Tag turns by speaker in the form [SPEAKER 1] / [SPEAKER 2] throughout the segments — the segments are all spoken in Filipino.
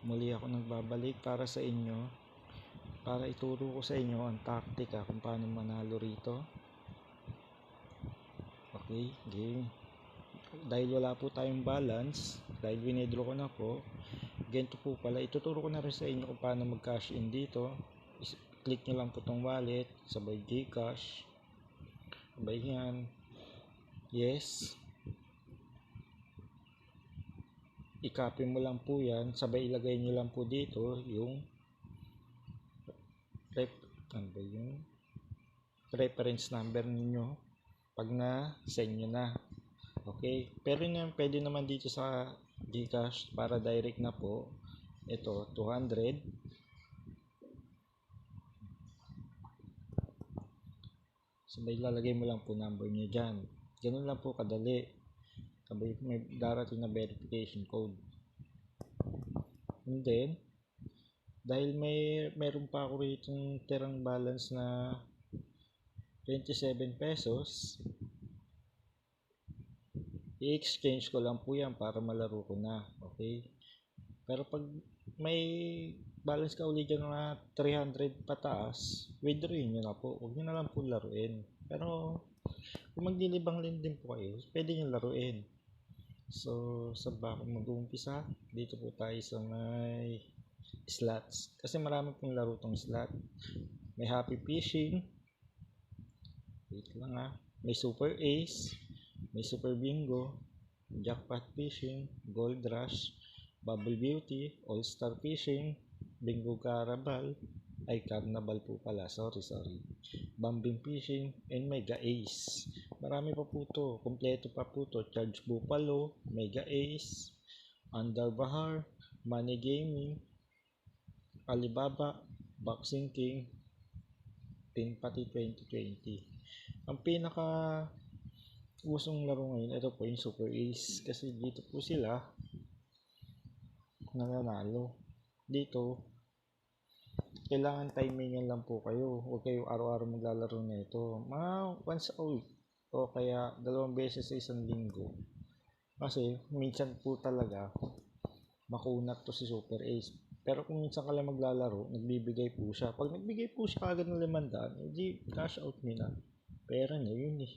[SPEAKER 1] Muli ako nagbabalik para sa inyo, para ituro ko sa inyo ang taktika kung paano manalo rito. Okay, game. Dahil wala po tayong balance, dahil winidro ko na po, ganito po pala, ituturo ko na rin sa inyo kung paano mag-cash in dito. Click nyo lang po tong wallet, sabay Gcash, sabay yan, yes. I-copy mo lang po yan, sabay ilagay nyo lang po dito yung reference number niyo pag na-send nyo na. Okay, pero pwede naman dito sa Gcash para direct na po. Ito, 200. Sabay lalagay mo lang po number nyo dyan. Ganun lang po kadali. Sabay may darating na verification code. And then, dahil meron pa ako rito tirang balance na 27 pesos, i-exchange ko lang po yan para malaro ko na. Okay? Pero pag may balance ka ulit dyan na 300 pataas, withdrawin nyo na po. Huwag nyo na lang po laruin. Pero kung maglilibang din po kayo, pwede nyo laruin. So, saan ba ako mag-uumpisa? Dito po tayo sa may slots. Kasi marami pong laro tong slot. May happy fishing. Wait lang ha. May super ace. May super bingo. Jackpot fishing. Gold rush. Bubble beauty. All star fishing. Bingo carnival. Ay, carnival po pala. Sorry. Bumping fishing. And mega ace. Marami pa po to. Kompleto pa po to. Charge buffalo. Mega ace. Under Bahar. Money gaming. Alibaba. Boxing king. Pati 2020. Ang pinaka usong laro ngayon, ito po yung super ace. Kasi dito po sila nananalo. Dito, kailangan timingan lang po kayo. Huwag kayo araw-araw maglalaro na ito. Mga once a week o kaya 2 beses sa isang linggo. Kasi minsan po talaga makunat to si super ace. Pero kung minsan ka lang maglalaro, nagbibigay po siya. Pag nagbigay po siya agad ng 500, hindi cash out nyo na. Pera niya yun eh.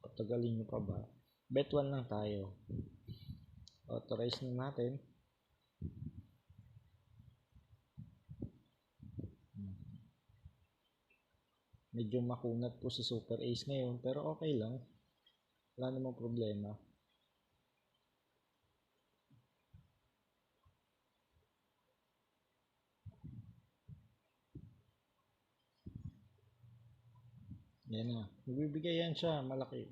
[SPEAKER 1] Patagalin nyo pa ba? Bet 1 lang tayo. Authorize na natin. Medyo makunat po si super ace ngayon, pero okay lang. Wala namang problema. Yan na. Magbibigay yan siya. Malaki.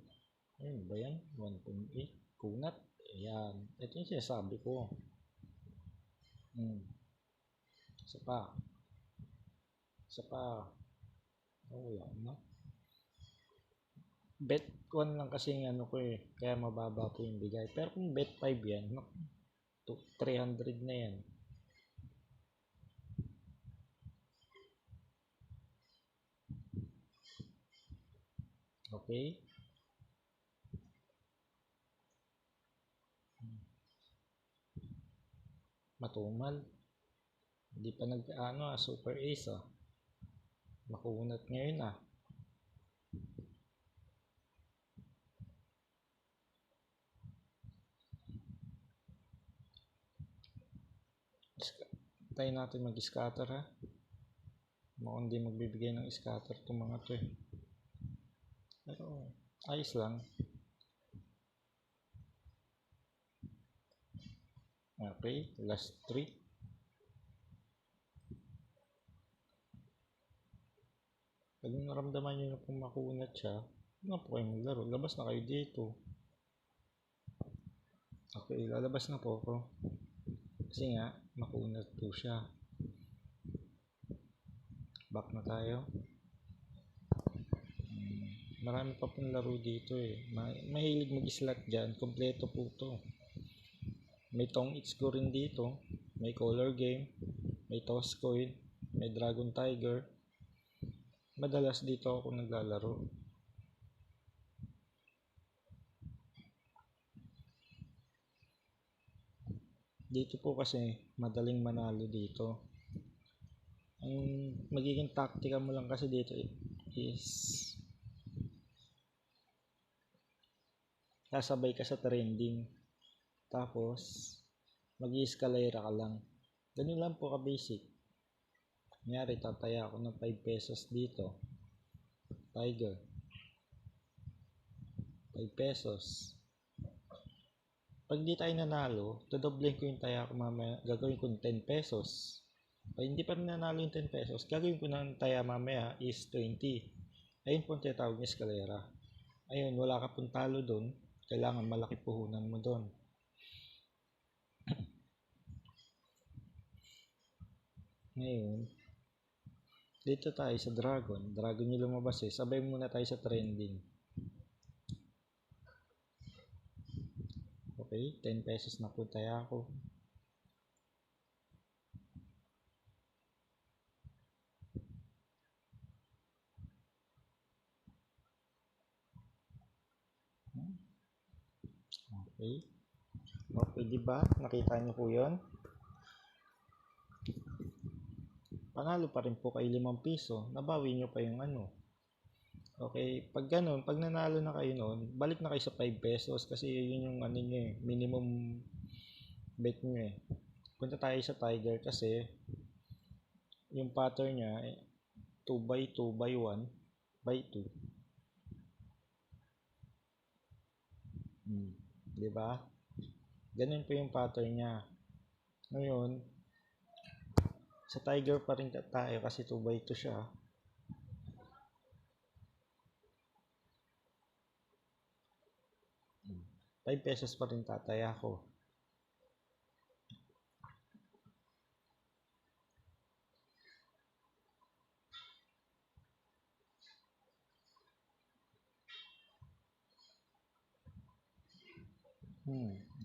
[SPEAKER 1] Ayun ba yan? 1.8. Kunat. Ayan. Ito yung sinasabi ko. Isa pa. Oh, wala na. Bet 1 lang kasi yung ano ko eh. Kaya mababa po yung bigay. Pero kung bet 5 yan, 300 na yan. Okay. Matumal. Hindi pa super ace Makunat ngayon Tayo natin mag-scatter ha. Mukhang hindi magbibigay ng scatter itong mga to eh. Pero ayos lang. Okay, last 3. Pag naramdaman nyo na kung makunat siya, na po kayo maglaro. Labas na kayo dito. Okay, lalabas na po ako. Kasi nga, makunat po siya. Back na tayo. Marami pa pong laro dito eh. Mahilig mag-slot dyan. Kompleto po to. May tong it's go rin dito. May color game. May toss coin. May dragon tiger. Madalas dito ako naglalaro. Dito po kasi madaling manalo dito. Ang magiging taktika mo lang kasi dito is sasabay ka sa trending. Tapos mag-i-escalera ka lang. Ganun lang po ka-basic. Kunyari, tataya ako ng 5 pesos dito. Tiger. 5 pesos. Pag di tayo nanalo, dodoblehin ko yung taya ko mamaya. Gagawin ko 10 pesos. Pag hindi pa rin nanalo yung 10 pesos, gagawin ko ng taya mamaya is 20. Ayun po ang tinatawag ng escalera. Ayun, wala ka pong talo doon. Kailangan malaki puhunan mo doon. Ngayon, dito tayo sa dragon. Dragon yung lumabas eh. Sabay muna tayo sa trending. Okay, 10 pesos na po tayo ako. Okay. Okay, di ba? Nakita niyo po 'yon? Panalo pa rin po kayo 5 piso. Nabawi niyo pa yung ano. Okay, pag ganun, pag nanalo na kayo noon, balik na kayo sa 5 pesos kasi yun yung ano niyo eh, minimum bet niyo eh. Punta tayo sa Tiger kasi yung pattern niya 2 by 2 by 1 by 2. Di ba? Ganun po yung pattern niya. Ngayon, sa Tiger pa rin tayo kasi 2 by 2 siya. ₱5 pa rin tataya ko.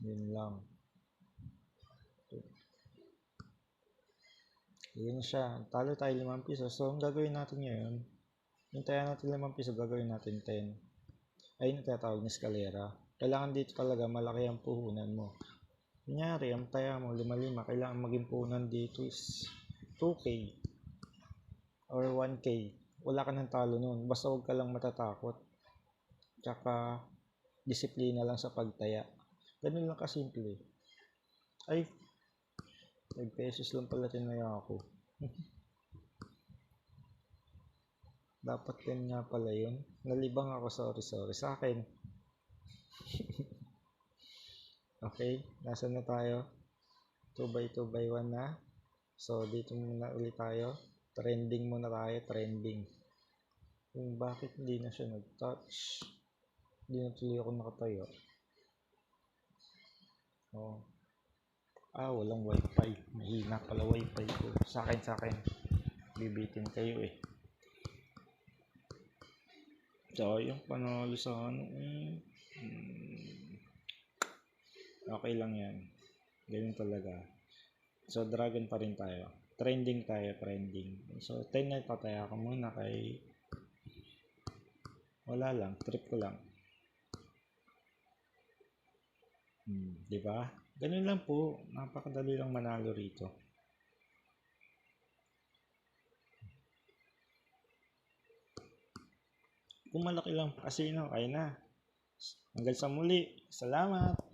[SPEAKER 1] Yun lang. Yun siya. Talo tayo 5 piso. So, ang gagawin natin ngayon, yung taya natin 5 piso, gagawin natin 10. Ayun ang tinatawag na escalera. Kailangan dito talaga malaki ang puhunan mo. Kunyari, ang taya mo 5-5, kailangan maging puhunan dito is 2K or 1K. Wala ka ng talo nun. Basta huwag ka lang matatakot. Tsaka, disiplina lang sa pagtaya. Ganun lang kasimple. Ay, 5 pesos lang pala tinaya ako. Dapat 10 nga pala yun. Nalibang ako, sorry sa akin. Okay, nasa na tayo? 2 by 2 by 1 na. So, dito muna ulit tayo. Trending muna tayo, trending. Kung bakit hindi na siya nag-touch. Hindi na tuloy ako nakatayo. Oh. Walang wifi. Mahina pala wifi ko. Sa akin. Bibitin kayo eh. Sayang panalo sa ano eh. Okay lang yan. Ganyan talaga. So, dragon pa rin tayo. Trending tayo, trending. So, 10 na itataya ko muna kay wala lang, trip ko lang. Di ba? Ganun lang po. Napakadali lang manalo rito. Kung malaki lang kasino, kaya na. Hanggang sa muli. Salamat!